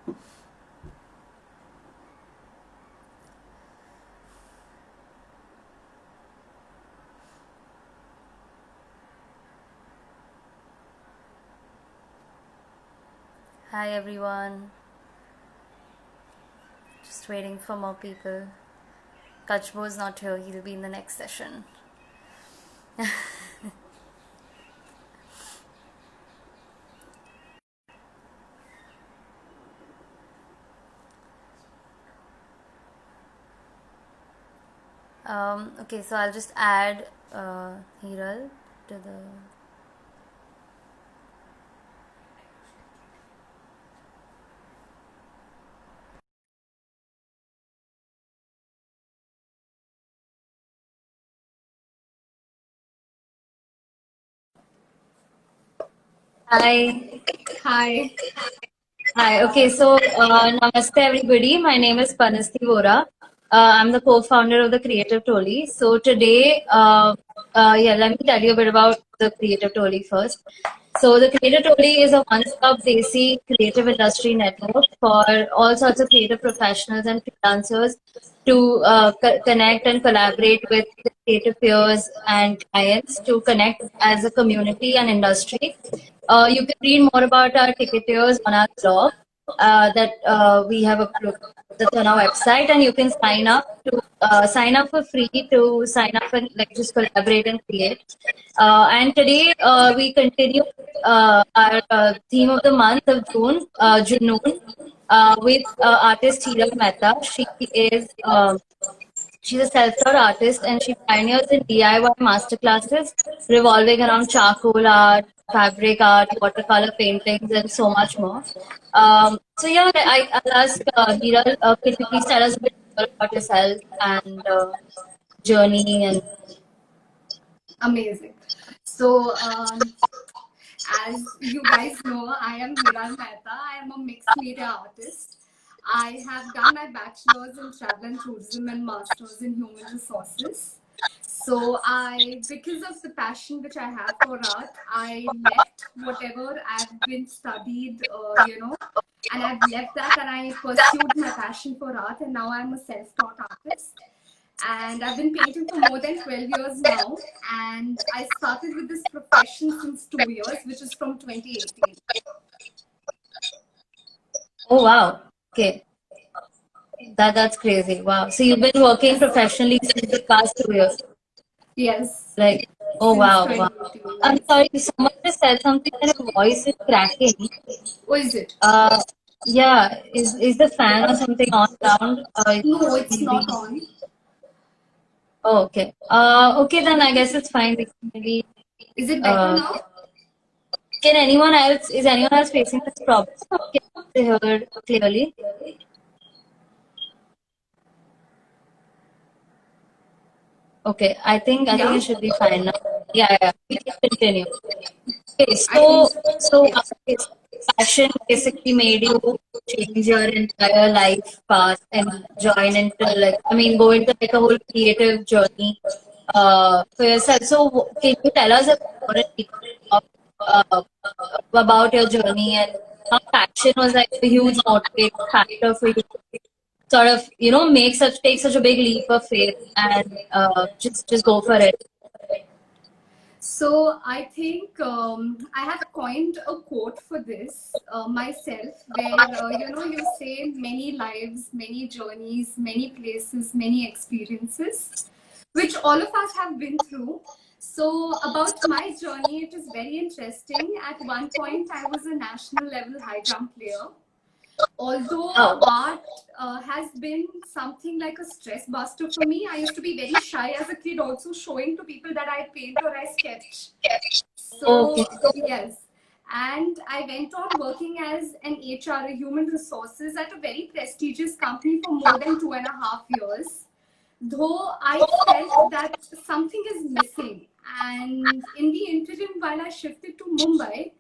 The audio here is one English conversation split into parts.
Hi everyone, just waiting for more people. Kachbo is not here, he'll be in the next session. Okay, so I'll just add Hiral to the. Hi. Hi. Hi. Okay, so namaste everybody. My name is Panasti Vora. I'm the co-founder of the Creative Toli. So today, let me tell you a bit about the Creative Toli first. So the Creative Toli is a one-stop Desi creative industry network for all sorts of creative professionals and freelancers to connect and collaborate with the creative peers and clients to connect as a community and industry. You can read more about our ticketers on our blog that we have that's on our website, and you can sign up for free to sign up and like just collaborate and create. And today we continue our theme of the month of June, Junoon, with artist Hira Mehta. She's a self-taught artist and she pioneers in DIY masterclasses revolving around charcoal art, fabric art, watercolor paintings, and so much more. I'll ask Hiral, can you please tell us a bit more about yourself and journey and Amazing. So, as you guys know, I am Hiral Mehta. I am a mixed media artist. I have done my bachelor's in travel and tourism and master's in human resources. So, because of the passion which I have for art, I left whatever I've been studied, and I've left that and I pursued my passion for art, and now I'm a self-taught artist. And I've been painting for more than 12 years now. And I started with this profession since 2 years, which is from 2018. oh wow, okay, that's crazy. Wow, so you've been working Yes. professionally since the past 2 years. Yes. Like, oh Since wow, wow. 2018. I'm Yes. sorry, someone just said something and your voice is cracking. Oh, is it? Uh, yeah, is the fan or something on sound? No, it's Maybe. not on. Oh, okay. Okay, then I guess it's fine. We can maybe. Is it better Uh, now? can anyone else? Is anyone else facing this problem? Or can they heard clearly? Okay, I think Yeah, it should be fine now. Yeah. We can continue. Okay, I think so. Yes. this passion basically made you change your entire life path and join into go into like a whole creative journey for yourself. So, can you tell us a bit more in detail uh, about your journey and how passion was like a huge motivating factor for you? Sort of, take such a big leap of faith and just go for it. So I think I have coined a quote for this myself, where you say many lives, many journeys, many places, many experiences, which all of us have been through. So about my journey, it is very interesting. At one point, I was a national level high jump player. Although Oh, art has been something like a stress buster for me, I used to be very shy as a kid, also showing to people that I paint or I sketch. okay. So, yes. And I went on working as an HR, a human resources, at a very prestigious company for more than 2.5 years. Though I felt that something is missing. And in the interim, while I shifted to Mumbai,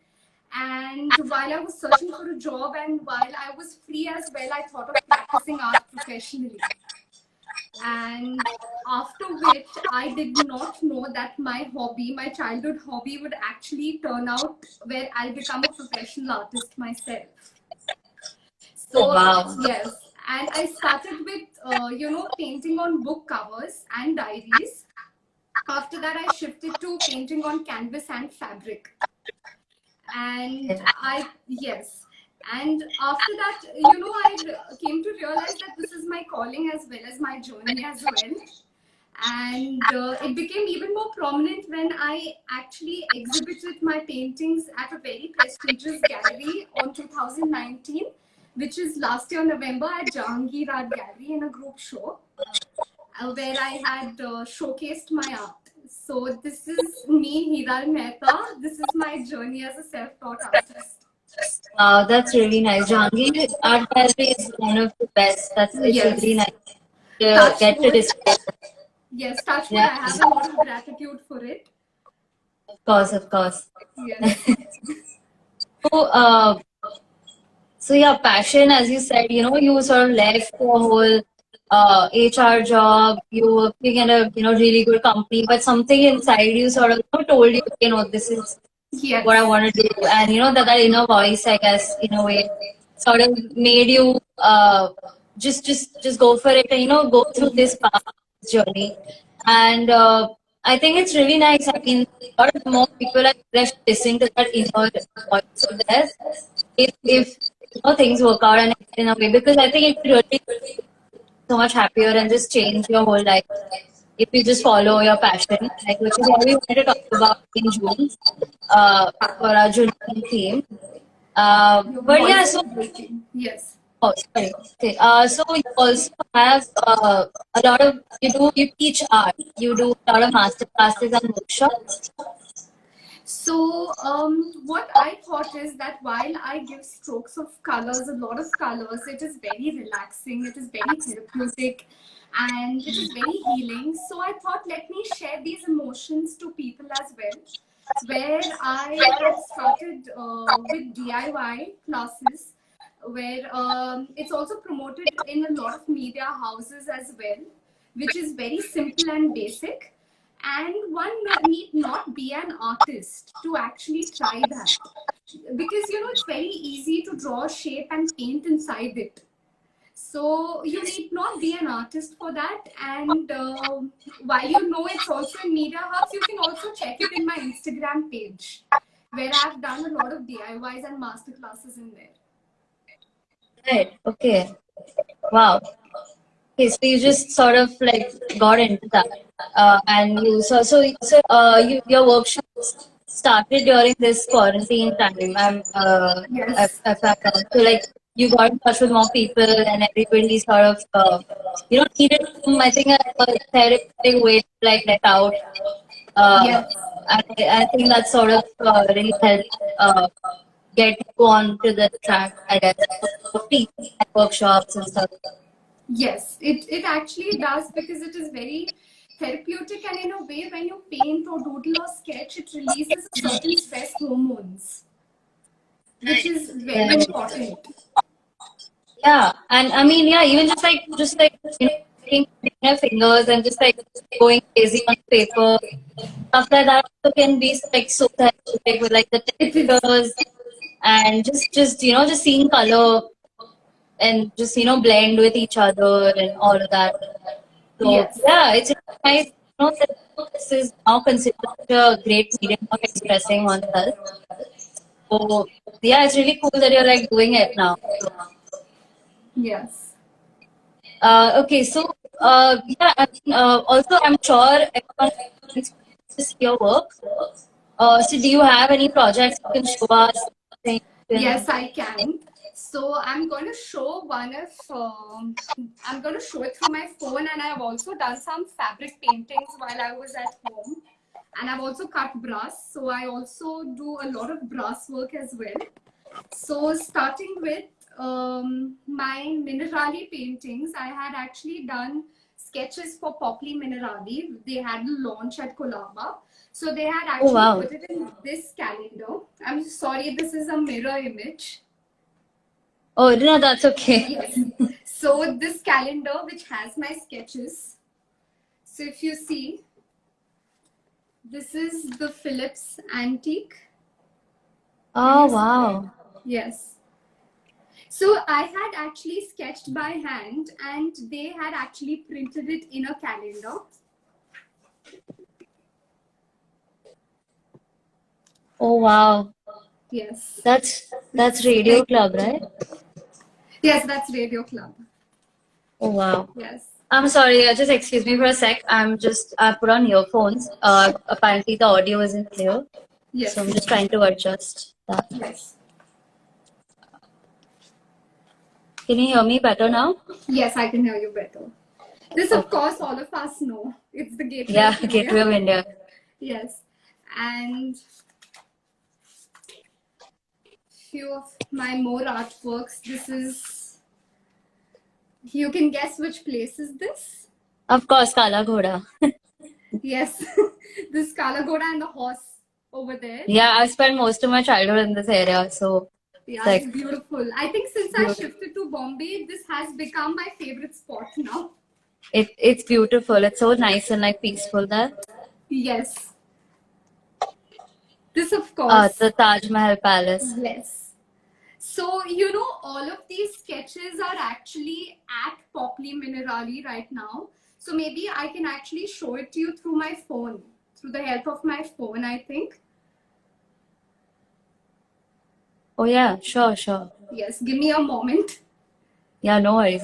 and while I was searching for a job and while I was free as well, I thought of practicing art professionally. And after which, I did not know that my hobby, my childhood hobby, would actually turn out where I'll become a professional artist myself. Oh, So wow. yes, and I started with painting on book covers and diaries. After that, I shifted to painting on canvas and fabric. And yes, and after that, I came to realize that this is my calling as well as my journey as well. And it became even more prominent when I actually exhibited my paintings at a very prestigious gallery on 2019, which is last year November at Jahangir Art Gallery in a group show where I had showcased my art. So this is me, Hiral Mehta. This is my journey as a self-taught artist. Wow, that's really nice. Jahangir Art Gallery is one of the best. It's really Yes. nice to Touch get to wood. display. Yes, touch wood. Yeah, I have a lot of gratitude for it. of course, of course. Yes. So, so yeah, passion, as you said, you sort of left your whole HR job. You were working in a really good company, but something inside you sort of told you, this is what I Yes. want to do, and that inner voice, I guess, in a way, sort of made you just go for it and go through this path, this journey, and I think it's really nice. I mean, a lot of more people are left listening to that inner voice of theirs if things work out and in a way, because I think it could really so much happier and just change your whole life if you just follow your passion, like which is what we wanted to talk about in June for our June theme. Your But yeah, voice so is breaking. Yes. oh, sorry. Okay. So you also have a lot of you teach art. You do a lot of master classes and workshops. So, what I thought is that while I give strokes of colors, a lot of colors, it is very relaxing, it is very therapeutic, and it is very healing. So, I thought, let me share these emotions to people as well. Where I had started with DIY classes, where it's also promoted in a lot of media houses as well, which is very simple and basic, and one need not be an artist to actually try that, because it's very easy to draw a shape and paint inside it. So you need not be an artist for that. And while it's also in media hubs, you can also check it in my Instagram page, where I've done a lot of DIYs and master classes in there. Right. Okay. Wow. Okay, so you just sort of like got into that, and your workshops started during this quarantine time. Yes. So like you got in touch with more people, and everybody sort of needed some, I think, a therapeutic way to like let out. Uh, Yes. I think that sort of really helped get you on to the track, I guess, of teaching and workshops and stuff. Yes, it actually does, because it is very therapeutic, and in a way, when you paint or doodle or sketch, it releases a certain stress hormones, which is very Right. important. Yeah, and I mean, yeah, even just like picking your fingers and just like going crazy on paper, stuff like that also can be like so therapeutic with like the It is. textures and just seeing color and just blend with each other and all of that. So Yes. yeah, it's nice that this is now considered a great medium of expressing oneself. So yeah, it's really cool that you're like doing it now. Yes. Okay, so yeah, I mean, also I'm sure everyone wants to see your work. So do you have any projects you can show us? Things you Yes, can- I can. So I'm going to show I'm going to show it through my phone, and I've also done some fabric paintings while I was at home. And I've also cut brass. So I also do a lot of brass work as well. So starting with my Minerali paintings, I had actually done sketches for Poply Minerali. They had a launch at Colaba. So they had Oh actually wow! put it in this calendar. I'm sorry, this is a mirror image. Oh no, that's okay. Yes. So this calendar, which has my sketches. So if you see, this is the Philips Antique. Can Oh you see it? wow! Yes. So I had actually sketched by hand, and they had actually printed it in a calendar. Oh wow, Yes. that's Radio Club, right? Yes, that's Radio Club. Oh wow. Yes. I'm sorry, just excuse me for a sec. I put on earphones. Apparently the audio isn't clear. Yes. So I'm just trying to adjust that. Yes. Can you hear me better now? Yes, I can hear you better. This, of course, all of us know. It's the Gateway Yeah, of India. Gateway of India. Yes. And few of my more artworks. This is, you can guess which place is this? Of course, Kala Ghoda. Yes. This Kala Ghoda and the horse over there. Yeah, I spent most of my childhood in this area, so Yeah, like, it's beautiful. I think since I shifted to Bombay, this has become my favorite spot now. it's beautiful. It's so nice and like peaceful there. Yes. This, of course. The Taj Mahal Palace. Yes. So, you know, all of these sketches are actually at Popli Minerali right now. So maybe I can actually show it to you through my phone, through the help of my phone, I think. Oh yeah, sure. Yes, give me a moment. Yeah, no worries.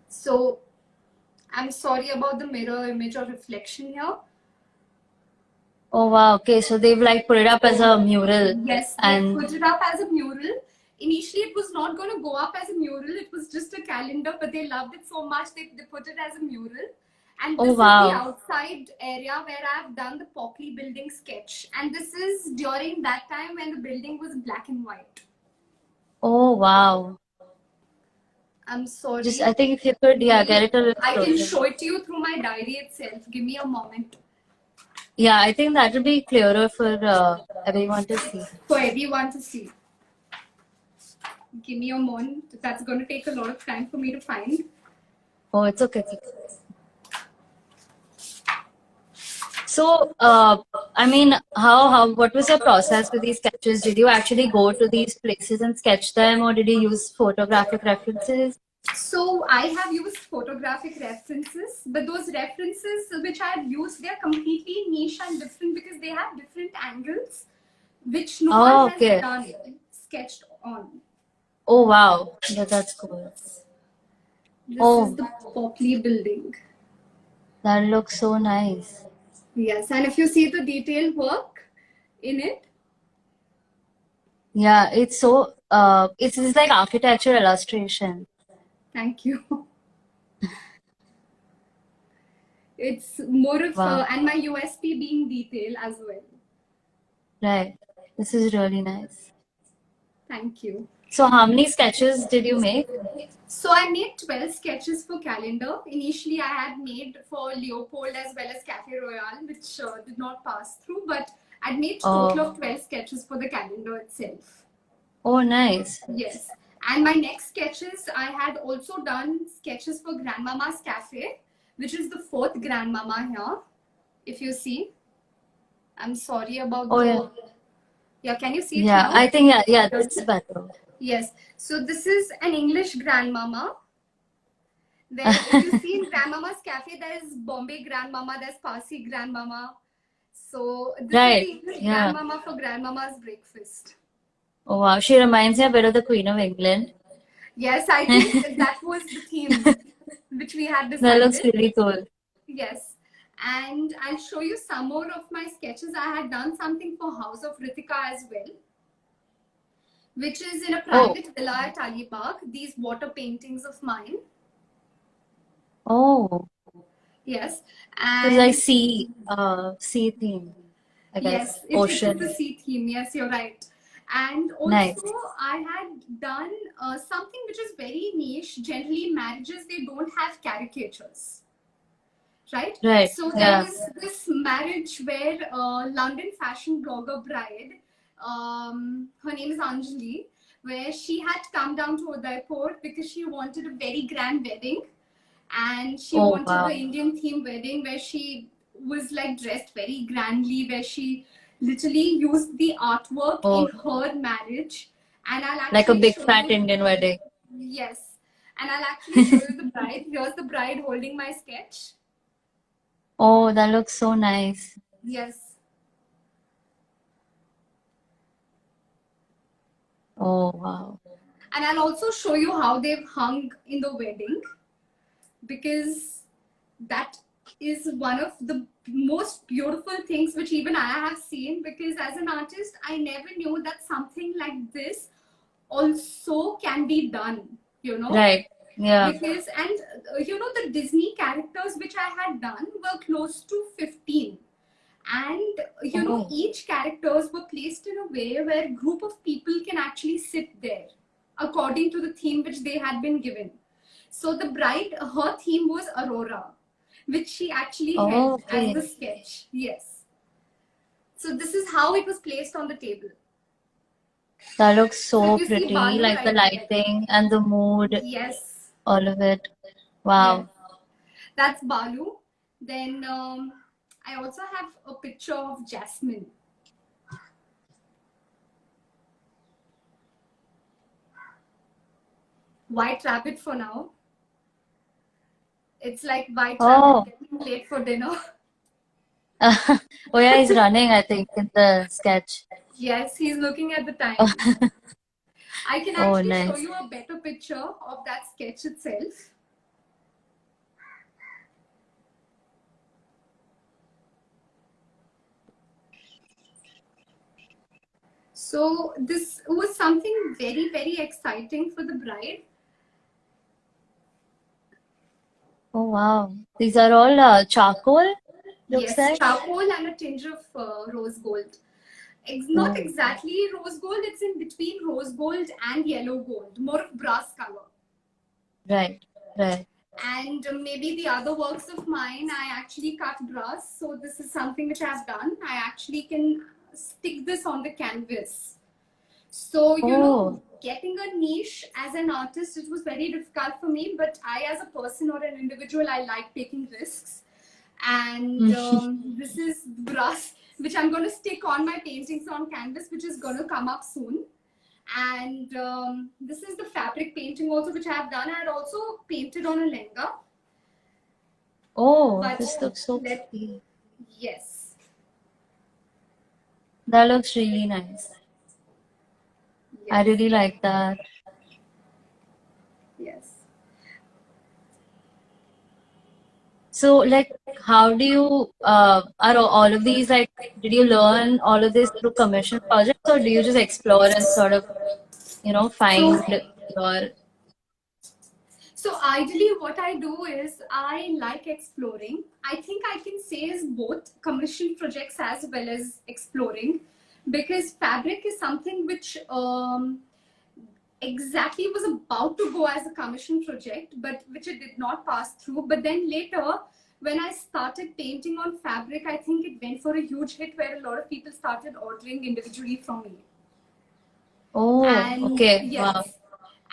So, I'm sorry about the mirror image or reflection here. Oh wow, okay, so they've like put it up as a mural. Yes, they put it up as a mural. Initially, it was not going to go up as a mural. It was just a calendar, but they loved it so much they put it as a mural. And this is the outside area where I've done the Popli building sketch. And this is during that time when the building was black and white. Oh wow. I'm sorry. Just, I think if you could, get it a little I can closer. show it to you through my diary itself. Give me a moment. Yeah, I think that would be clearer for everyone to see. For everyone to see. Give me a moment. That's going to take a lot of time for me to find. Oh, it's okay. So, I mean, what was your process with these sketches? Did you actually go to these places and sketch them, or did you use photographic references? So I have used photographic references, but those references which I have used, they're completely niche and different because they have different angles, which no one has done, sketched on. Oh wow, that's cool. This is the Popli building. That looks so nice. Yes, and if you see the detailed work in it. Yeah, it's so, it's like architecture illustration. Thank you. It's more of, and my USP being detail as well. Right. This is really nice. Thank you. So how many sketches did you make? So I made 12 sketches for calendar. Initially, I had made for Leopold as well as Cafe Royale, which did not pass through, but I'd made total of 12 sketches for the calendar itself. Oh, nice. Yes. And my next sketches, I had also done sketches for Grandmama's Cafe, which is the 4th Grandmama here. If you see, I'm sorry about yeah, can you see it now? I think, yeah, this is better. Yes. So this is an English Grandmama. There, if you see in Grandmama's Cafe, there is Bombay Grandmama, there's Parsi Grandmama. So this is the English Grandmama for Grandmama's breakfast. Oh wow, she reminds me a bit of the Queen of England. Yes, I think that was the theme which we had decided. That looks really cool. Yes. And I'll show you some more of my sketches. I had done something for House of Ritika as well, which is in a private villa at Ali Park. These water paintings of mine. Oh. Yes. And it's like sea theme, I guess. Yes, ocean. It's the sea theme. Yes, you're right. And also, I had done something which is very niche. Generally, in marriages, they don't have caricatures. Right? So there was this marriage where London fashion blogger bride, her name is Anjali, where she had come down to Udaipur because she wanted a very grand wedding. and she Oh, wanted wow. the Indian theme wedding where she was like dressed very grandly, where she literally used the artwork in Oh, her marriage. And I'll like a actually big show fat you. Indian wedding. Yes. And I'll actually show you the bride. Here's the bride holding my sketch. Oh, that looks so nice. Yes. Oh, wow. And I'll also show you how they've hung in the wedding, because that is one of the most beautiful things which even I have seen, because as an artist, I never knew that something like this also can be done, you know. Right. Yeah. Because, and you know, the Disney characters which I had done were close to 15. And you know, Oh, each characters were placed in a way where a group of people can actually sit there according to the theme which they had been given. So the bride, her theme was Aurora, which she actually oh, held as the okay. sketch. Yes. So this is how it was placed on the table. That looks So if so you see pretty, Balu like the right there. lighting and the mood, Yes. all of it. Yes. Wow. That's Balu. Then I also have a picture of Jasmine. White rabbit for now. It's like White Oh. Rabbit getting late for dinner. Oh yeah, he's running, I think, in the sketch. Yes, he's looking at the Oh, time. I can oh, actually show nice. you a better picture of that sketch itself. So this was something very, very exciting for the bride. Oh wow. These are all charcoal, looks Yes, like. charcoal and a tinge of rose gold. Not Oh, exactly rose gold, it's in between rose gold and yellow gold, more of brass color. right, right. And maybe the other works of mine, I actually cut brass. So this is something which I've done. I actually can stick this on the canvas. So, you know, Oh, getting a niche as an artist, it was very difficult for me. But I, as a person or an individual, I like taking risks. And this is brass, which I'm going to stick on my paintings on canvas, which is going to come up soon. And this is the fabric painting also, which I have done. I had also painted on a lehenga. oh, But this looks so let, pretty. yes, That looks really nice. I yes, really like that. yes. So, like, how do you, are all of these, like, did you learn all of this through commission projects, or do you just explore and sort of, So, find your, so ideally, what I do is I like exploring. I think I can say is both commission projects as well as exploring, because fabric is something which exactly was about to go as a commission project, but which it did not pass through. But then later, when I started painting on fabric, I think it went for a huge hit where a lot of people started ordering individually from me. oh, And okay, wow, yes,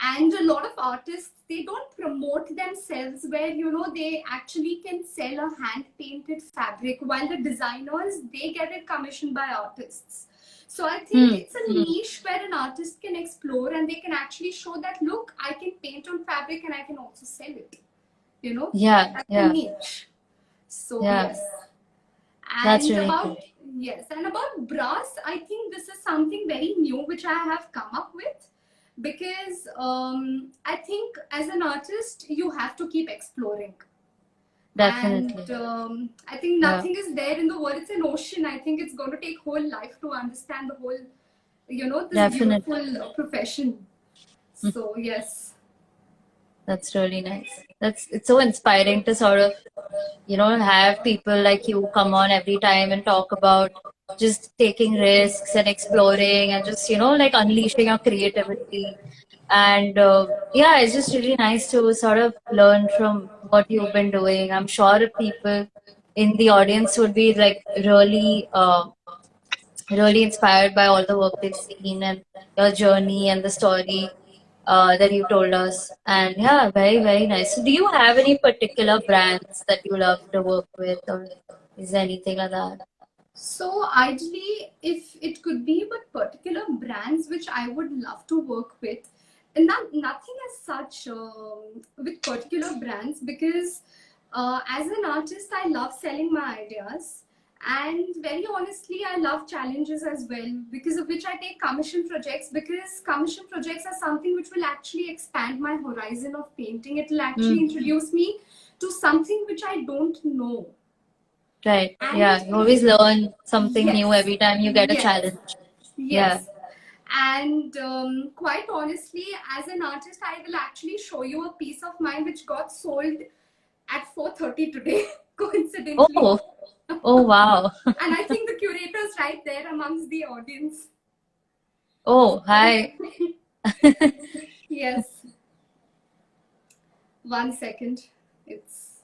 and a lot of artists, they don't promote themselves where, you know, they actually can sell a hand painted fabric, while the designers, they get it commissioned by artists. So I think it's a niche where an artist can explore and they can actually show that, look, I can paint on fabric and I can also sell it, you know. yeah, That's a yeah, niche. So yeah, yes. that's And really about, cool. yes, and about brass, I think this is something very new which I have come up with, because I think as an artist you have to keep exploring. Definitely, And I think yeah, nothing is there in the world. It's an ocean. I think it's going to take whole life to understand the whole, you know, this definitely. beautiful profession. So yes. That's really nice. It's so inspiring to sort of, have people like you come on every time and talk about just taking risks and exploring and just, like unleashing your creativity. And yeah, it's just really nice to sort of learn from what you've been doing. I'm sure people in the audience would be like really inspired by all the work they've seen and your journey and the story. that you told us. And yeah, very, very nice. So do you have any particular brands that you love to work with, or is there anything like that? So ideally, if it could be with particular brands which I would love to work with, and nothing as such with particular brands, because as an artist, I love selling my ideas. And very honestly, I love challenges as well, because of which I take commission projects, because commission projects are something which will actually expand my horizon of painting. It will actually introduce me to something which I don't know. Right. And Yeah. You always learn something new yes, every time you get a yes, challenge. Yeah. yes. And quite honestly, as an artist, I will actually show you a piece of mine which got sold at 4:30 today, coincidentally. Oh. Oh, wow. And I think the curator's right there amongst the audience. Oh, hi. Yes. 1 second. It's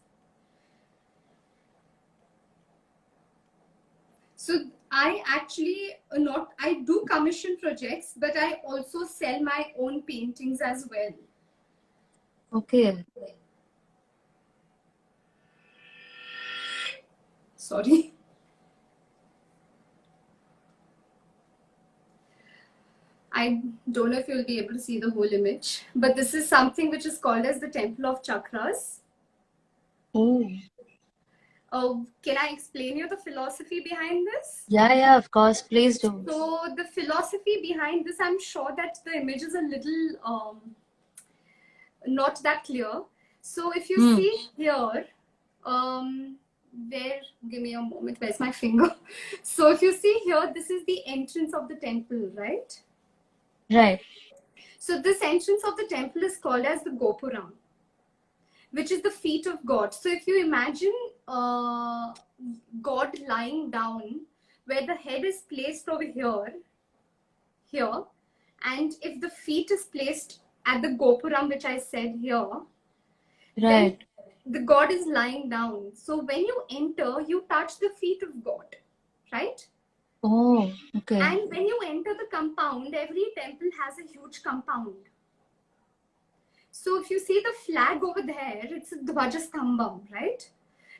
so I actually not I do commission projects, but I also sell my own paintings as well. Okay. Sorry. I don't know if you'll be able to see the whole image, but this is something which is called as the Temple of Chakras. Oh. Can I explain you the philosophy behind this? Yeah, of course. Please do. So the philosophy behind this, I'm sure that the image is a little not that clear. So if you see here, give me a moment, where's my finger? So if you see here, this is the entrance of the temple, right? Right. So this entrance of the temple is called as the Gopuram, which is the feet of God. So if you imagine God lying down, where the head is placed over here, and if the feet is placed at the Gopuram, which I said here, Right. then the God is lying down. So when you enter, you touch the feet of God, right? Oh, okay. And when you enter the compound, every temple has a huge compound. So if you see the flag over there, it's a Dvajastambham, right?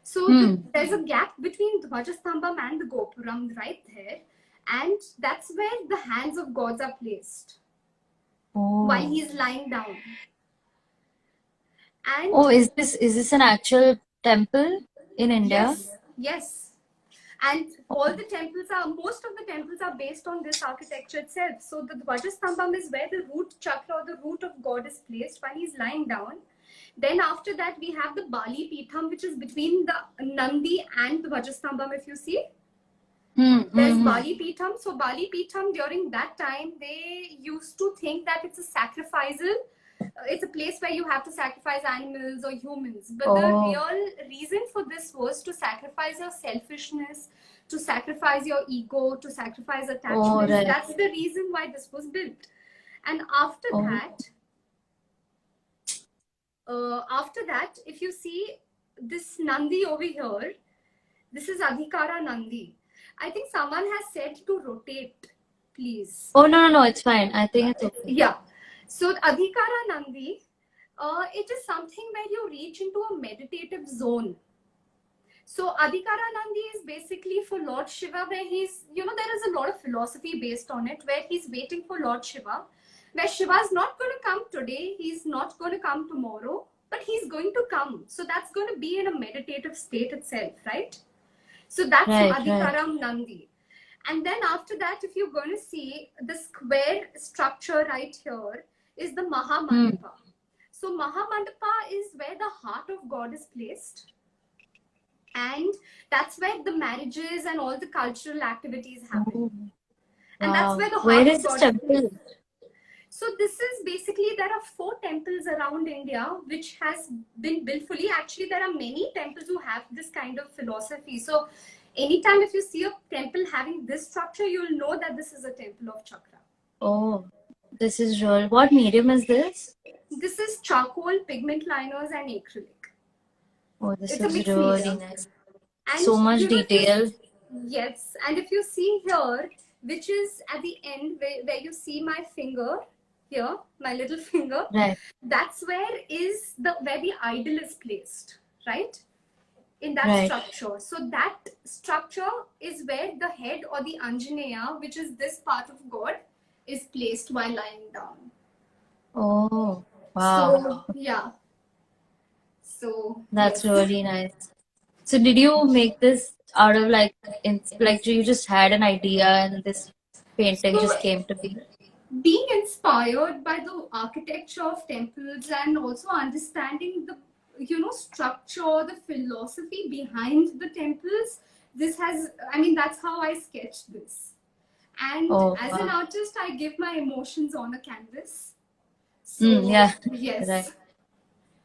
So there's a gap between Dvajastambham and the Gopuram right there. And that's where the hands of gods are placed while he's lying down. And oh, is this an actual temple in India? Yes. And all the temples most of the temples are based on this architecture itself. So the Dvajastambham is where the root chakra or the root of God is placed while he's lying down. Then after that, we have the Bali Pitham, which is between the Nandi and the Dvajastambham, if you see. There's Bali Pitham. So Bali Pitham, during that time, they used to think that it's a sacrificial. It's a place where you have to sacrifice animals or humans. But the real reason for this was to sacrifice your selfishness, to sacrifice your ego, to sacrifice attachments. Right. That's the reason why this was built. And after that, if you see this Nandi over here, this is Adhikara Nandi. I think someone has said to rotate, please. Oh, no, it's fine. I think it's okay. Yeah. So Adhikara Nandi, it is something where you reach into a meditative zone. So Adhikara Nandi is basically for Lord Shiva, where he's, there is a lot of philosophy based on it, where he's waiting for Lord Shiva, where Shiva is not going to come today, he's not going to come tomorrow, but he's going to come. So that's going to be in a meditative state itself, right? So that's Adhikara Nandi. And then after that, if you're going to see the square structure right here is the Mahamandapa. So Mahamandapa is where the heart of God is placed. And that's where the marriages and all the cultural activities happen. And that's where the heart of God is placed. So this is basically, there are 4 temples around India which has been built fully. Actually, there are many temples who have this kind of philosophy. So anytime if you see a temple having this structure, you'll know that this is a temple of Chakra. Oh, this is real. What medium is this? This is charcoal, pigment liners, and acrylic. Oh, this is really nice. And so much detail. Yes. And if you see here, which is at the end where you see my finger, here, my little finger, Right. that's where the idol is placed, right? In that Right. structure. So that structure is where the head or the Anjaneya, which is this part of God, is placed while lying down. Oh, wow. So yeah. So That's yes. really nice. So did you make this out of like you just had an idea and this painting So just came to be? being inspired by the architecture of temples and also understanding the structure, the philosophy behind the temples, this has, I mean, that's how I sketched this. And Oh, as an wow. artist, I give my emotions on a canvas. Yeah, So yes. right.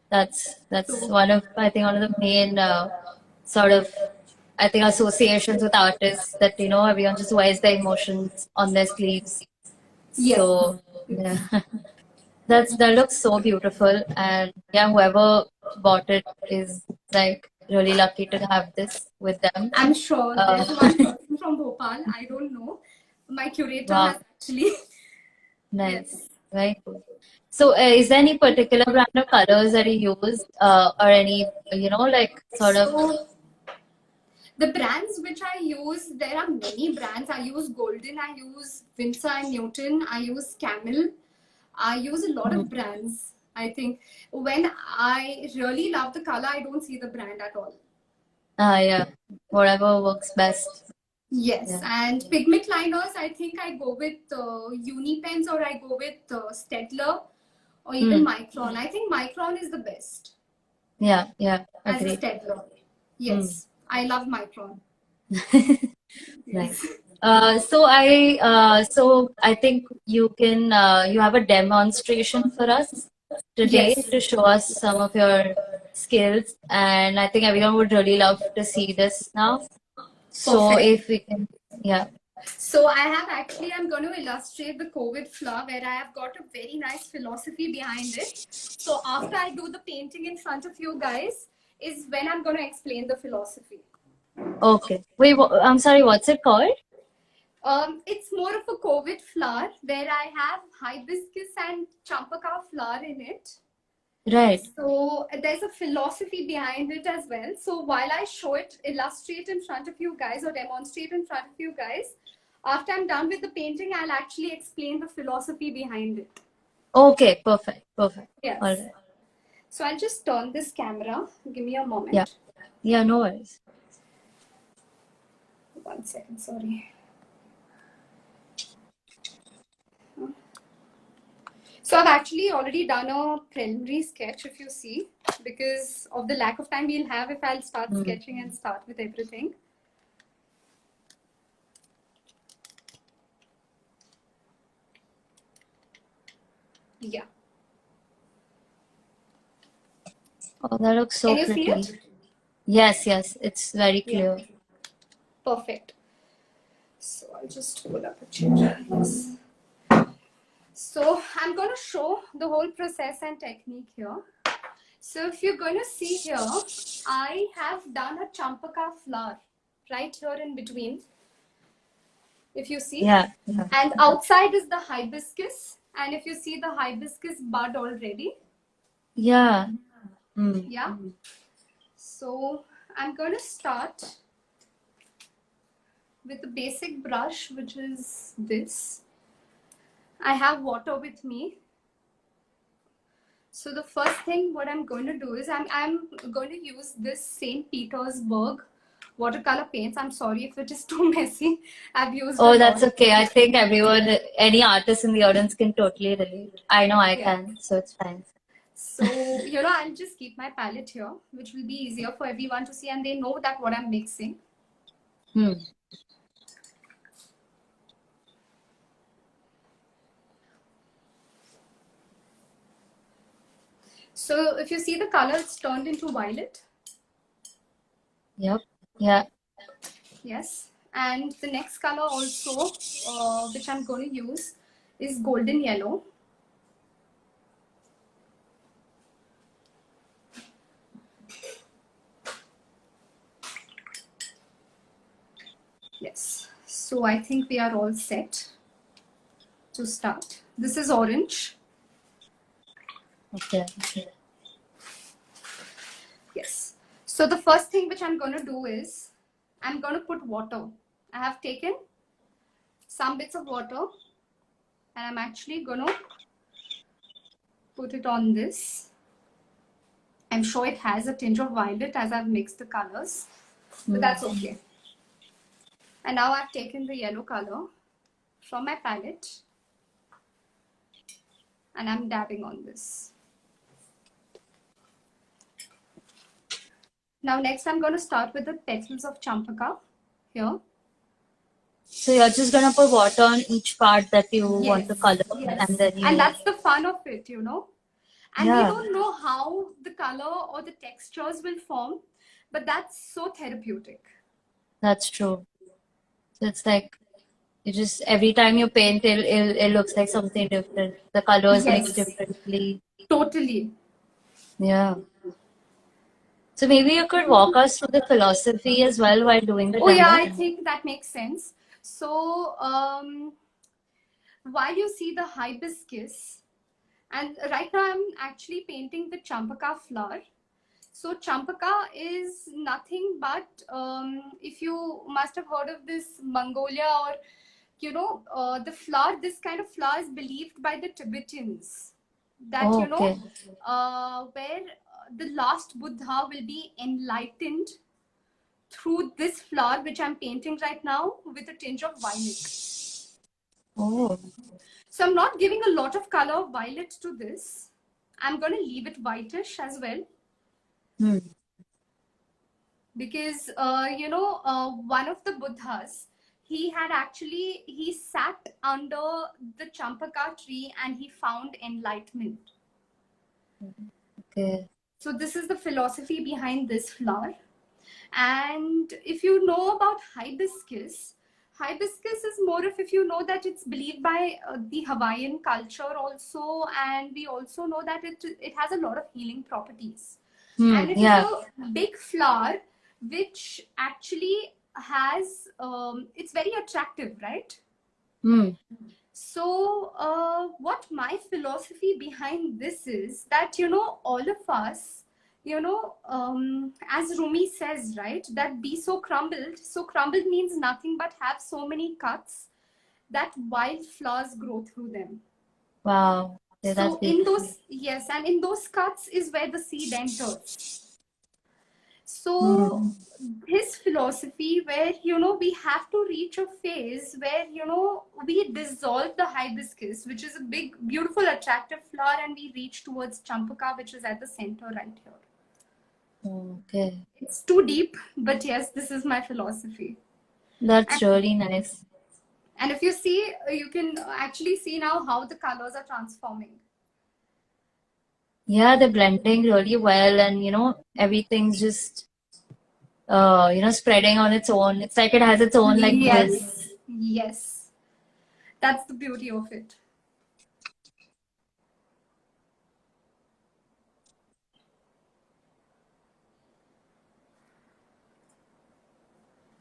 That's So one of the main sort of I think associations with artists that everyone just wears their emotions on their sleeves. yes. So yeah, Yes. that looks so beautiful, and yeah, whoever bought it is like really lucky to have this with them. I'm sure Uh, there's one person from Bhopal. I don't know. My curator wow, has actually. nice, Yes. very cool. So, is there any particular brand of colors that you use, or any like sort of? So the brands which I use, there are many brands. I use Golden, I use Winsor and Newton, I use Camel. I use a lot Hmm. of brands. I think when I really love the color, I don't see the brand at all. Yeah, whatever works best. Yes, Yeah. and pigment liners, I think I go with Unipens or I go with Staedtler or even Hmm. Micron. I think Micron is the best Yeah, as a agreed. Staedtler. Hmm. Yes, I love Micron. Nice. Yes. So I think you have a demonstration for us today Yes. to show us some of your skills, and I think everyone would really love to see this now. So Perfect. if we can, yeah. So I have actually, I'm going to illustrate the COVID flower where I have got a very nice philosophy behind it. So after I do the painting in front of you guys is when I'm going to explain the philosophy. Okay. Wait, I'm sorry, what's it called? It's more of a COVID flower where I have hibiscus and champaka flower in it. Right. So there's a philosophy behind it as well. So while I show it, illustrate in front of you guys or demonstrate in front of you guys, after I'm done with the painting, I'll actually explain the philosophy behind it. Okay, perfect, perfect. All Yes. right. So I'll just turn this camera. Give me a Yeah. moment. Yeah, no worries. 1 second, sorry. So I've actually already done a preliminary sketch, if you see, because of the lack of time we'll have if I'll start Hmm. sketching and start with everything. Yeah. Oh, that looks so Can you see pretty. it? Yes, it's very Yeah. clear. Perfect. So I'll just pull up a chair. Yes. So I'm going to show the whole process and technique here. So if you're going to see here, I have done a champaka flower right here in between. If you see, Yeah. and outside is the hibiscus, and if you see the hibiscus bud already, Yeah. Hmm. yeah. So I'm going to start with the basic brush, which is this. I have water with me. So the first thing what I'm going to do is I'm going to use this St. Petersburg watercolor paints. I'm sorry if it is too messy. I've used a Oh, that's lot. okay. I think everyone, any artist in the audience can totally relate. I know I Yeah. can, so it's fine. So, I'll just keep my palette here, which will be easier for everyone to see and they know that what I'm mixing. Hmm. So if you see the color, it's turned into violet. Yep. Yeah. Yes. And the next color also, which I'm going to use, is golden yellow. Yes. So I think we are all set to start. This is orange. Okay. Yes. So the first thing which I'm going to do is I'm going to put water. I have taken some bits of water and I'm actually going to put it on this. I'm sure it has a tinge of violet as I've mixed the colors, but that's okay. And now I've taken the yellow color from my palette and I'm dabbing on this. Now next I'm going to start with the petals of Champaka here. So you're just gonna put water on each part that you want to color, Yes. and then you. And that's the fun of it, you know. And we Yeah. don't know how the color or the textures will form, but that's so therapeutic. That's true. So it's like you just every time you paint, it looks like something different. The colors mix Yes. differently. Totally. Yeah. So maybe you could walk us through the philosophy as well while doing the Oh yeah, demo. I think that makes sense. So while you see the hibiscus, and right now I'm actually painting the Champaka flower. So Champaka is nothing but, if you must have heard of this Mongolia or, you know, the flower, this kind of flower is believed by the Tibetans that, Oh, you know, okay. where the last Buddha will be enlightened through this flower, which I'm painting right now with a tinge of violet. Oh. So I'm not giving a lot of color of violet to this. I'm going to leave it whitish as well. Because one of the Buddhas, he sat under the Champaka tree and he found enlightenment. Okay. So this is the philosophy behind this flower. And if you know about hibiscus is more of, if you know that it's believed by the Hawaiian culture also, and we also know that it has a lot of healing properties. And it is Yeah. a big flower which actually has, it's very attractive, right? So what my philosophy behind this is that, you know, all of us, you know, as Rumi says, right, that be so crumbled. So crumbled means nothing but have so many cuts that wild flowers grow through them. Wow. Yeah, that's So in beautiful. those, yes, and in those cuts is where the seed enters. So his philosophy, where, you know, we have to reach a phase where, you know, we dissolve the hibiscus, which is a big, beautiful, attractive flower, and we reach towards Champaka, which is at the center right here. Okay. It's too deep, but yes, this is my philosophy. That's really nice. And if you see, you can actually see now how the colors are transforming. Yeah, they're blending really well, and you know, everything's just spreading on its own. It's like it has its own like bliss. Yes. That's the beauty of it.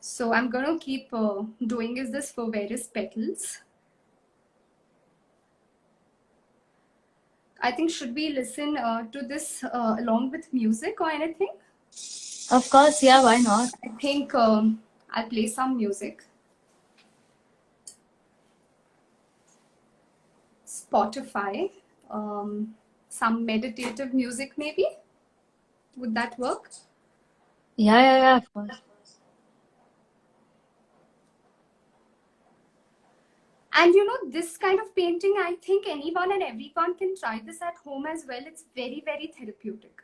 So I'm going to keep doing is this for various petals. I think, should we listen to this along with music or anything? Of course, yeah, why not? I think I'll play some music. Spotify, some meditative music maybe. Would that work? Yeah, of course. And you know, this kind of painting, I think anyone and everyone can try this at home as well. It's very, very therapeutic.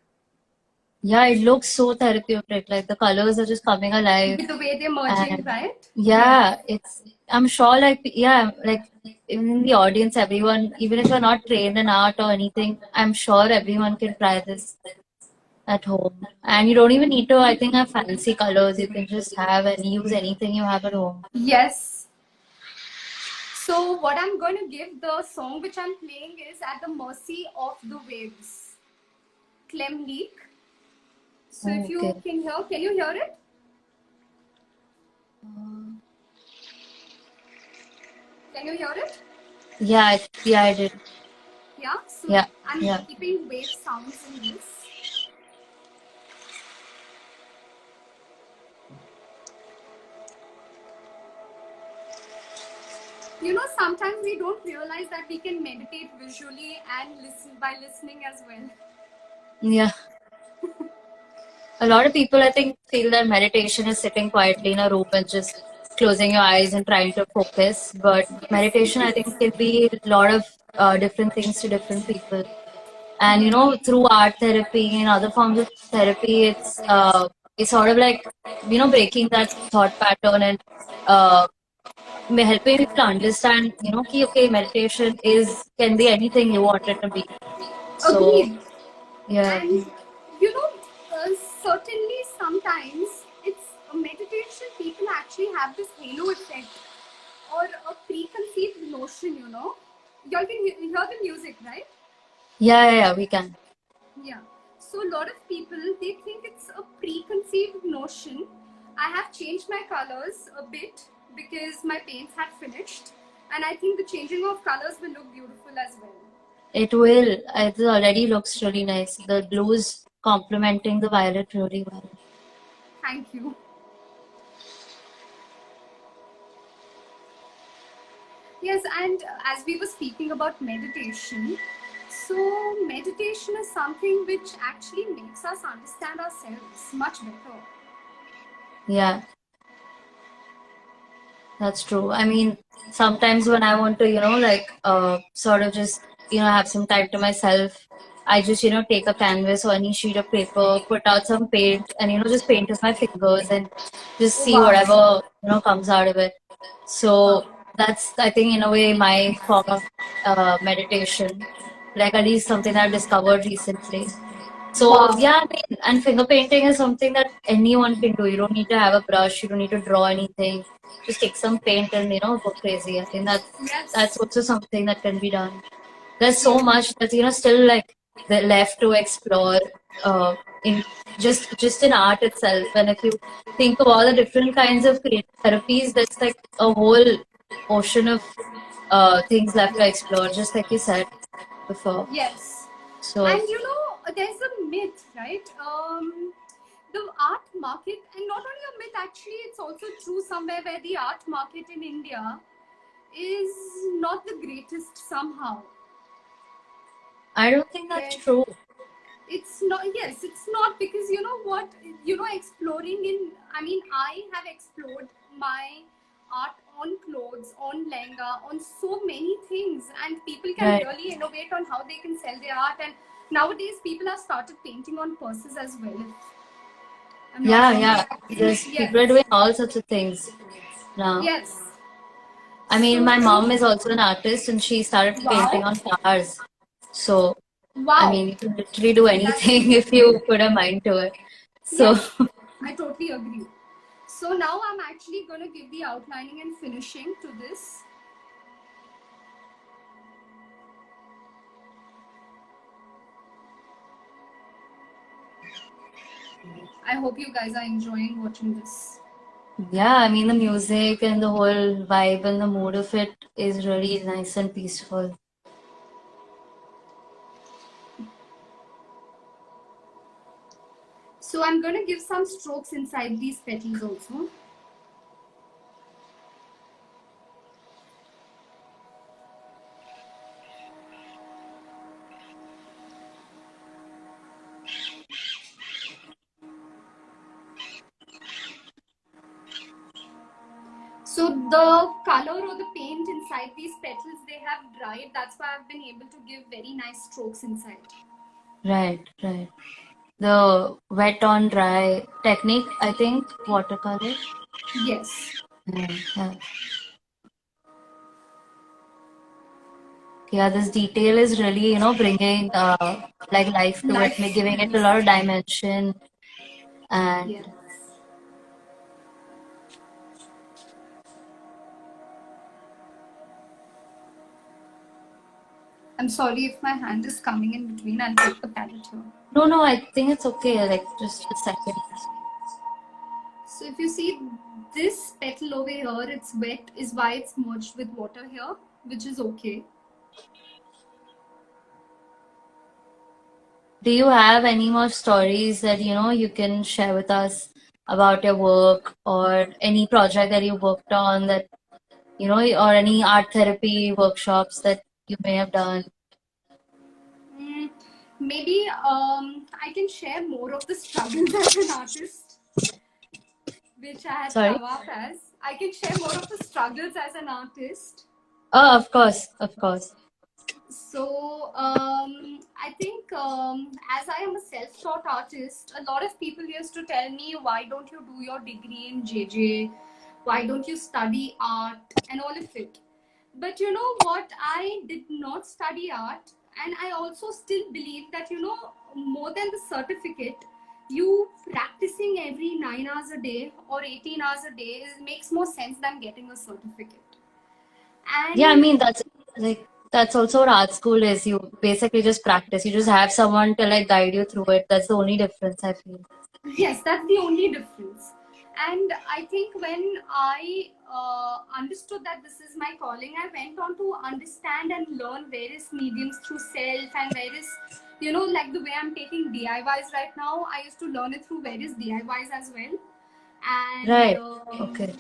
Yeah, it looks so therapeutic. Like the colors are just coming alive. With the way they're merging, And right? yeah, I'm sure like even in the audience, everyone, even if you're not trained in art or anything, I'm sure everyone can try this at home. And you don't even need to, I think, have fancy colors. You can just have and use anything you have at home. Yes. So what I'm going to give, the song which I'm playing is At the Mercy of the Waves, Clem Leak. So if you can hear, can you hear it? Can you hear it? Yeah, I did. Yeah, so Yeah, I'm yeah. keeping wave sounds in this. You know, sometimes we don't realize that we can meditate visually and listen by listening as well. Yeah. A lot of people, I think, feel that meditation is sitting quietly in a room and just closing your eyes and trying to focus. But meditation, I think, can be a lot of different things to different people. And through art therapy and other forms of therapy, it's sort of like breaking that thought pattern and uh, helping people understand okay, meditation is can be anything you want it to be. So Agreed. yeah. And you know, certainly sometimes it's a meditation, people actually have this halo effect or a preconceived notion, you know. Y'all can hear the music, right? Yeah, we can. Yeah. So a lot of people, they think it's a preconceived notion. I have changed my colors a bit because my paints had finished, and I think the changing of colors will look beautiful as well. It will. It already looks really nice. The blues complementing the violet really well. Thank you. Yes, and as we were speaking about meditation, so meditation is something which actually makes us understand ourselves much better. Yeah, that's true. I mean, sometimes when I want to, sort of just, have some time to myself, I just, take a canvas or any sheet of paper, put out some paint and, just paint with my fingers and just Oh, see wow. whatever, comes out of it. So that's, I think, in a way, my form of meditation, like at least something that I've discovered recently. So Wow. yeah, I mean, and finger painting is something that anyone can do. You don't need to have a brush. You don't need to draw anything. Just take some paint and go crazy. I think that's Yes. also something that can be done. There's so True. much that's still like left to explore in just in art itself. And if you think of all the different kinds of creative therapies, there's like a whole ocean of things left to explore. Just like you said before. Yes. So And you know, there's a myth, right? The art market, and not only a myth, actually, it's also true somewhere where the art market in India is not the greatest somehow. I don't think that's Where true. it's not, yes, it's not, because you know what, you know, exploring in, I mean, I have explored my art on clothes, on lehenga, on so many things, and people can Right. really innovate on how they can sell their art. And nowadays people have started painting on purses as well. I'm not sure. Yeah. There's people are Yes. doing all sorts of things now. Yes. I mean, So my mom is also an artist and she started wow. painting on cars. So, I Wow. mean, you can literally do That's anything if you put a mind to it. So, yes, I totally agree. So now I'm actually going to give the outlining and finishing to this. I hope you guys are enjoying watching this. yeah, I mean, the music and the whole vibe and the mood of it is really nice and peaceful. So I'm going to give some strokes inside these petals also. So the color or the paint inside these petals, they have dried. That's why I've been able to give very nice strokes inside. Right. The wet on dry technique, I think, watercolor. Yes. Yeah. Yeah, this detail is really, bringing like life to it, Life. giving it a Yes. lot of dimension. And Yes. I'm sorry if my hand is coming in between. I'll take the palette here. no, I think it's okay. Like just a second. So if you see this petal over here, it's wet, is why it's merged with water here. which is okay. Do you have any more stories that you can share with us about your work or any project that you worked on that or any art therapy workshops that you may have done? Mm, maybe I can share more of the struggles as an artist, which I had Sorry? come up as. I can share more of the struggles as an artist. Oh, of course, of course. So I think as I am a self-taught artist, a lot of people used to tell me, why don't you do your degree in JJ? Why don't you study art and all of it? But you know what? I did not study art, and I also still believe that more than the certificate, you practicing every 9 hours a day or 18 hours a day makes more sense than getting a certificate. Yeah, I And mean that's also what art school is. You basically just practice. You just have someone to like guide you through it. That's the only difference I feel. yes, that's the only difference. And I think when I understood that this is my calling, I went on to understand and learn various mediums through self and various, like the way I'm taking DIYs right now. I used to learn it through various DIYs as well. And Right. Okay.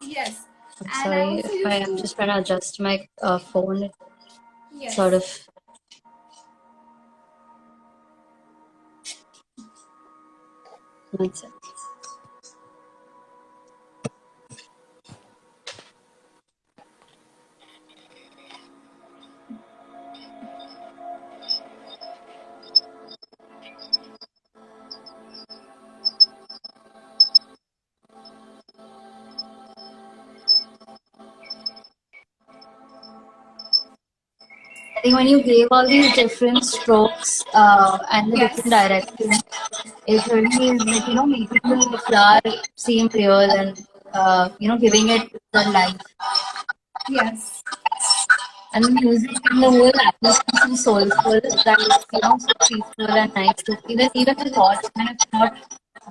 yes, I'm and I sorry also if I used am to, just trying to adjust my phone. It sort yes. of. One sec. I think when you gave all these different strokes and the different Yes, directions, it really is like, making the flower seem real and, giving it the life. yes. And the music and the whole atmosphere is so soulful that is, so peaceful and nice to even to watch. Even if it's not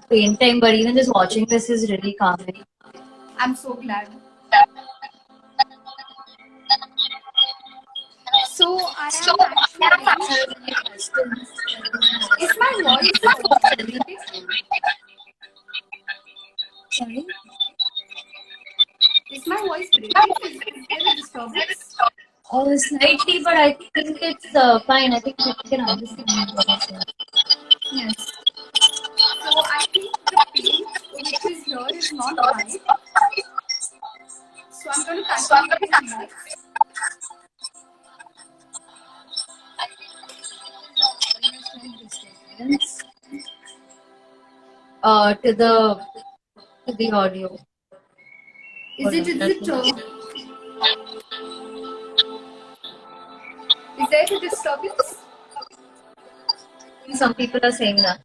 painting, but even just watching this is really calming. I'm so glad. So I am actually, is my voice breaking? Sorry? Is my voice breaking? Is there a disturbance? Oh, slightly, but I think it's fine. I think we can understand what I said. Yes. So I think the paint which is here is not right. So I'm going to continue using that. To the audio. Is Hold it? on, Is let it? me Is there a disturbance? some people are saying that.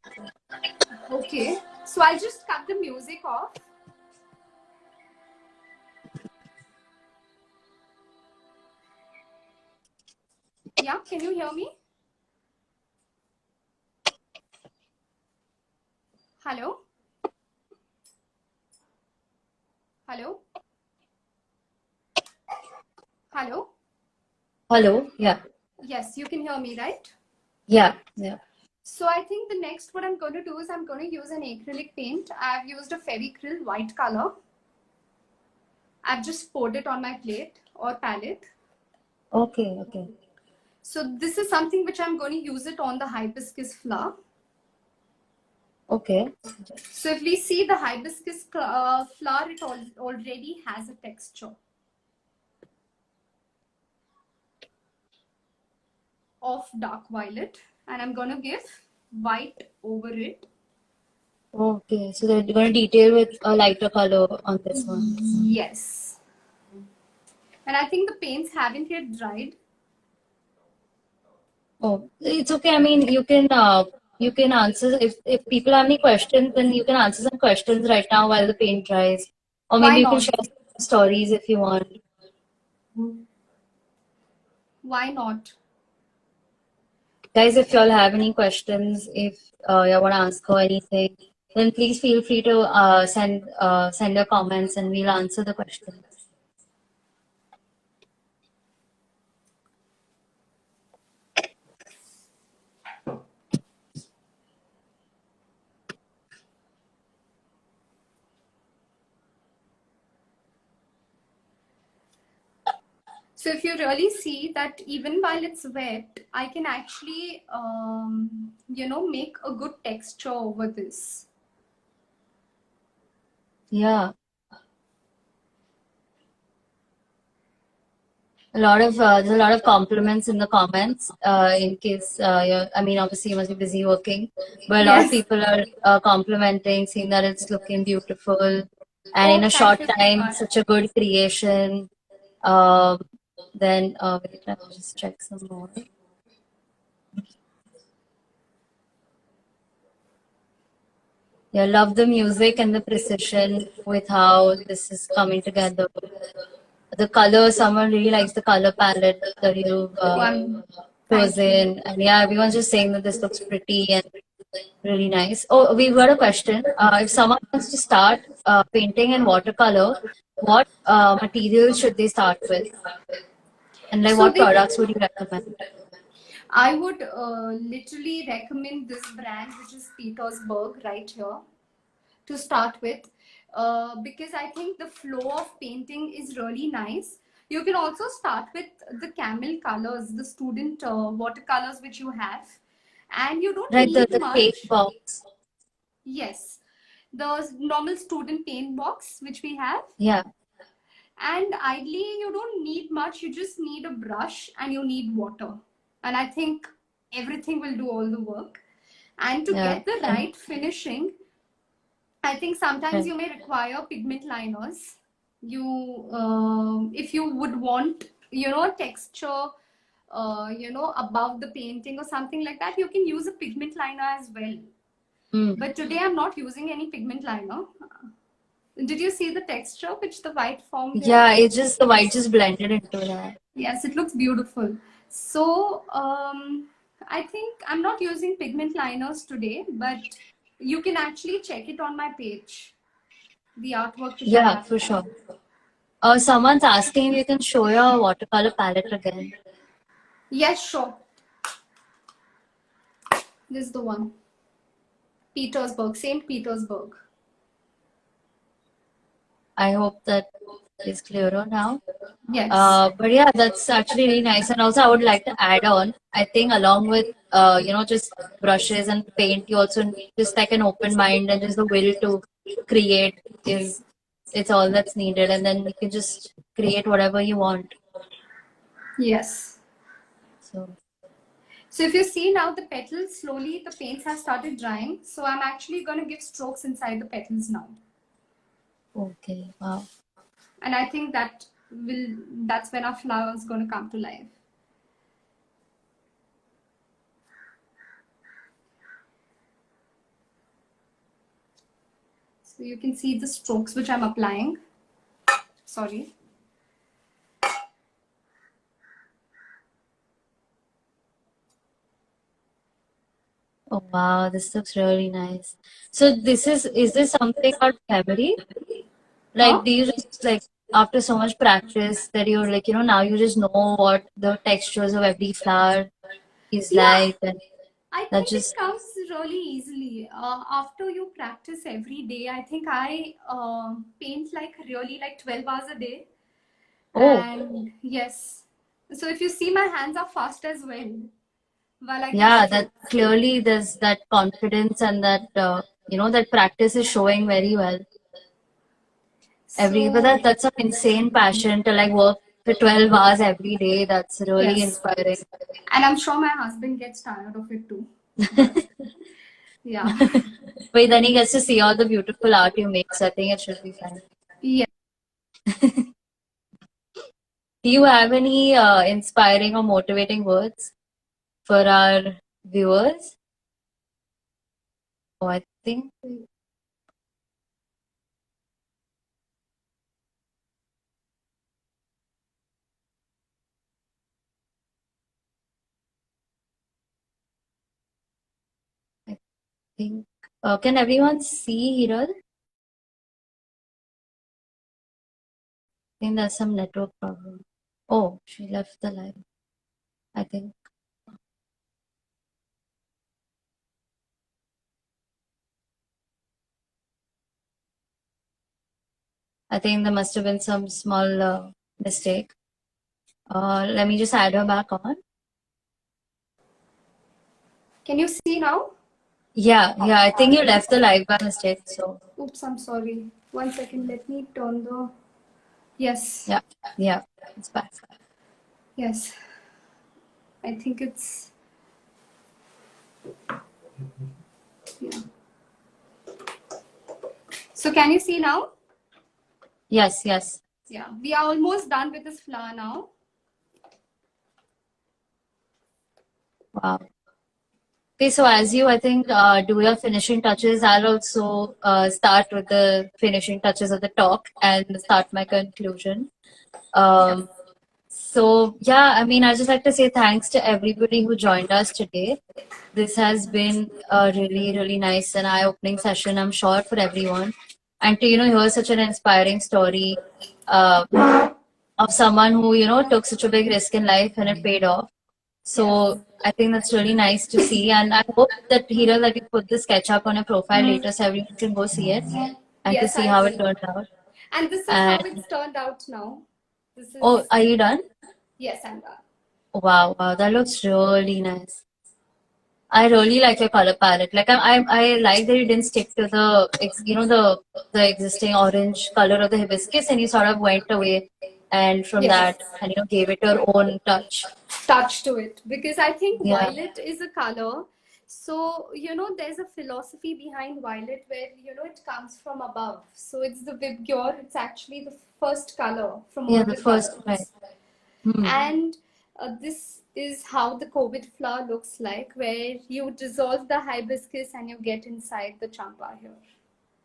Okay. So I'll just cut the music off. Yeah. Can you hear me? Hello. Hello. Hello. Hello? Yeah. Yes, you can hear me, right? Yeah. Yeah. So I think the next what I'm going to do is I'm going to use an acrylic paint. I've used a Fevicryl white color. I've just poured it on my plate or palette. Okay. Okay. So this is something which I'm going to use it on the hibiscus flower. Okay. So if we see the hibiscus flower, it already has a texture of dark violet, and I'm going to give white over it. Okay. So they're going to detail with a lighter color on this one. Yes. And I think the paints haven't yet dried. Oh, it's okay. I mean, you can answer if people have any questions, then you can answer some questions right now while the paint dries, or Why maybe you can not? share some stories if you want. Why not? Guys, if y'all have any questions, if you want to ask her anything, then please feel free to send your comments and we'll answer the questions. So if you really see that even while it's wet, I can actually, make a good texture over this. Yeah. There's a lot of compliments in the comments. In case I mean, obviously you must be busy working, but a lot of Yes. people are complimenting, saying that it's looking beautiful, and in Oh, a thank short you so time, much. such a good creation. Then wait, let me just check some more. Yeah, love the music and the precision with how this is coming together. The color, someone really likes the color palette that you've Thank you. chosen. And yeah, everyone's just saying that this looks pretty and really nice. Oh, we've got a question. If someone wants to start painting in watercolor, what materials should they start with? And like So what they can, products would you recommend? I would literally recommend this brand, which is Petersburg, right here, to start with, because I think the flow of painting is really nice. You can also start with the camel colors, the student watercolors which you have, and you don't Right, need the paint much. box. Yes, the normal student paint box which we have, Yeah, and ideally you don't need much. You just need a brush and you need water, and I think everything will do all the work. And to yeah. get the And right finishing, I think sometimes right. you may require pigment liners. If you would want, texture, above the painting or something like that, you can use a pigment liner as well. Mm. But today I'm not using any pigment liner. Did you see the texture which the white formed here? Yeah, it's just the white just blended into that. Yes, it looks beautiful. So I think I'm not using pigment liners today, but you can actually check it on my page, the artwork which I Yeah, have for done. sure. Someone's asking if you can show your watercolor palette again. Yes, sure. This is the one. Petersburg, St. Petersburg. I hope that is clearer now. Yes. But yeah, that's actually really nice. And also, I would like to add on, I think along with, just brushes and paint, you also need just like an open mind and just the will to create is it's all that's needed. And then you can just create whatever you want. Yes. So, So if you see now the petals, slowly the paints have started drying. So I'm actually going to give strokes inside the petals now. okay, wow. And I think that's when our flower is going to come to life. So you can see the strokes which I'm applying. Sorry. Oh wow, this looks really nice. So is this something called memory? Huh? Like, do you just like after so much practice that you're like, now you just know what the textures of every flower is Yeah, like, and I that think it just comes really easily. After you practice every day, I think I paint like really like 12 hours a day. oh And yes, so if you see, my hands are fast as well while I give yeah, that strokes. clearly there's that confidence and that that practice is showing very well. But So, that's an insane passion to like work for 12 hours every day. That's really yes. inspiring. And I'm sure my husband gets tired of it too. But yeah. But then he gets to see all the beautiful art you make, so I think it should be fun. Yeah. Do you have any inspiring or motivating words for our viewers? Oh, I think. Can everyone see Hiral? I think there's some network problem. Oh, she left the live. I think. I think there must have been some small mistake. Let me just add her back on. Can you see now? Yeah, I think you left the live by mistake. So Oops, I'm sorry. 1 second. Let me turn the. Yes. yeah, it's back. Yes. I think it's. Yeah. So can you see now? Yes. Yeah. We are almost done with this flower now. Wow. Okay, so as you, I think, do your finishing touches, I'll also start with the finishing touches of the talk and start my conclusion. So yeah, I mean, I just like to say thanks to everybody who joined us today. This has been a really, really nice and eye-opening session, I'm sure, for everyone. And to, hear such an inspiring story uh, of someone who, took such a big risk in life and it paid off. So I think that's really nice to see. And I hope that, Hira, that you put the sketch up on your profile later so everyone can go see it and to Yes, see I how it will. turned out. And this is how And it's turned out now. This is. oh, are you done? Yes, I'm done. Wow, that looks really nice. I really like your color palette. Like I like that you didn't stick to the existing orange color of the hibiscus, and you sort of went away and from Yes. that and gave it your own touch. Touch to it, because I think Yeah. violet is a color. So there's a philosophy behind violet where it comes from above. So it's the Vibgyor. It's actually the first color from all Yeah, the the first colors. right. And this is how the COVID flower looks like, where you dissolve the hibiscus and you get inside the champa here.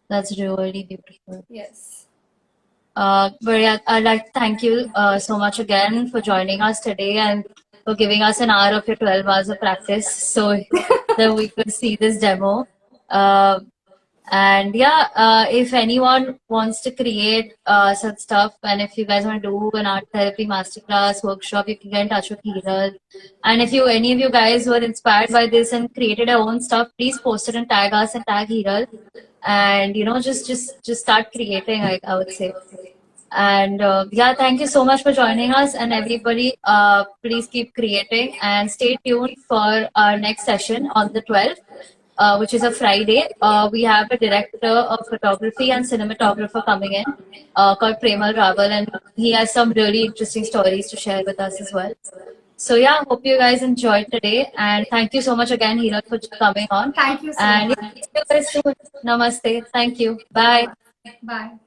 That's really beautiful. Yes. But yeah, I'd like to thank you so much again for joining us today and for giving us an hour of your 12 hours of practice so that we could see this demo. And yeah, if anyone wants to create such stuff, and if you guys want to do an art therapy masterclass workshop, you can get in touch with Hiral. And if any of you guys were inspired by this and created your own stuff, please post it and tag us and tag Hiral. And just start creating, I would say. And yeah, thank you so much for joining us. And everybody, please keep creating and stay tuned for our next session on the 12th. Which is a Friday. We have a director of photography and cinematographer coming in called Premal Raval, and he has some really interesting stories to share with us as well. So yeah, hope you guys enjoyed today, and thank you so much again, Hira, for coming on. Thank you so and much. Yeah, see you guys soon. Namaste. Thank you. Bye. Bye.